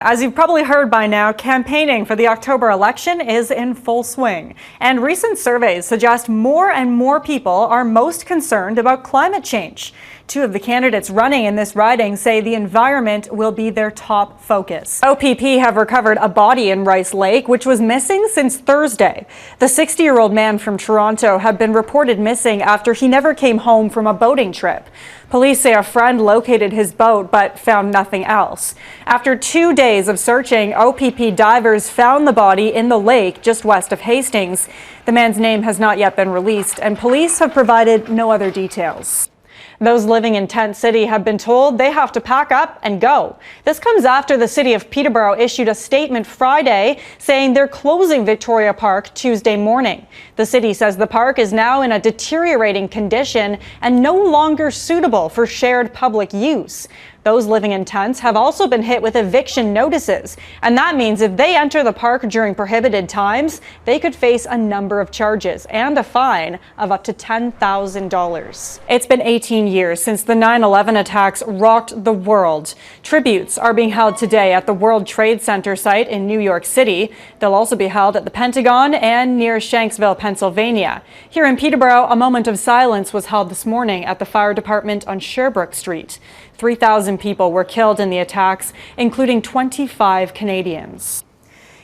As you've probably heard by now, campaigning for the October election is in full swing. And recent surveys suggest more and more people are most concerned about climate change. Two of the candidates running in this riding say the environment will be their top focus. OPP have recovered a body in Rice Lake, which was missing since Thursday. The 60-year-old man from Toronto had been reported missing after he never came home from a boating trip. Police say a friend located his boat but found nothing else. After 2 days of searching, OPP divers found the body in the lake just west of Hastings. The man's name has not yet been released, and police have provided no other details. Those living in Tent City have been told they have to pack up and go. This comes after the city of Peterborough issued a statement Friday saying they're closing Victoria Park Tuesday morning. The city says the park is now in a deteriorating condition and no longer suitable for shared public use. Those living in tents have also been hit with eviction notices, and that means if they enter the park during prohibited times, they could face a number of charges and a fine of up to $10,000. It's been 18 years since the 9/11 attacks rocked the world. Tributes are being held today at the World Trade Center site in New York City. They'll also be held at the Pentagon and near Shanksville, Pennsylvania. Here in Peterborough, a moment of silence was held this morning at the fire department on Sherbrooke Street. 3,000 people were killed in the attacks, including 25 Canadians.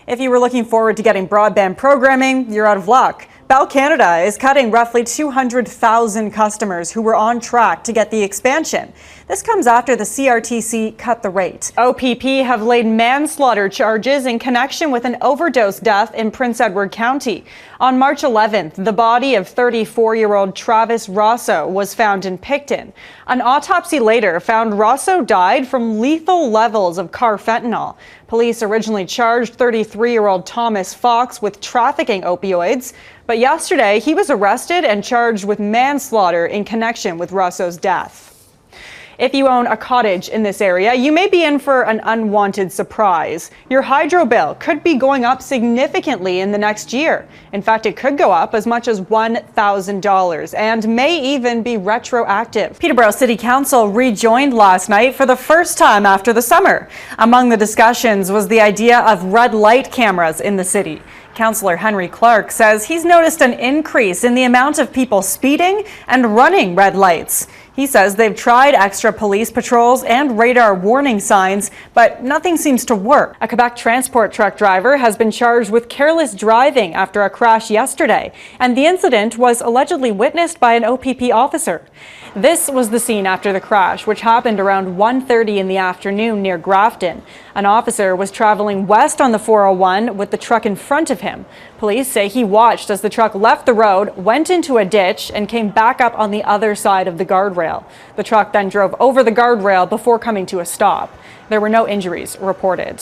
If you were looking forward to getting broadband programming, you're out of luck. Bell Canada is cutting roughly 200,000 customers who were on track to get the expansion. This comes after the CRTC cut the rate. OPP have laid manslaughter charges in connection with an overdose death in Prince Edward County. On March 11th, the body of 34-year-old Travis Russo was found in Picton. An autopsy later found Russo died from lethal levels of carfentanil. Police originally charged 33-year-old Thomas Fox with trafficking opioids, but yesterday he was arrested and charged with manslaughter in connection with Russo's death. If you own a cottage in this area, you may be in for an unwanted surprise. Your hydro bill could be going up significantly in the next year. In fact, it could go up as much as $1,000 and may even be retroactive. Peterborough City Council rejoined last night for the first time after the summer. Among the discussions was the idea of red light cameras in the city. Councillor Henry Clark says he's noticed an increase in the amount of people speeding and running red lights. He says they've tried extra police patrols and radar warning signs, but nothing seems to work. A Quebec transport truck driver has been charged with careless driving after a crash yesterday, and the incident was allegedly witnessed by an OPP officer. This was the scene after the crash, which happened around 1:30 in the afternoon near Grafton. An officer was traveling west on the 401 with the truck in front of him. Police say he watched as the truck left the road, went into a ditch, and came back up on the other side of the guardrail. The truck then drove over the guardrail before coming to a stop. There were no injuries reported.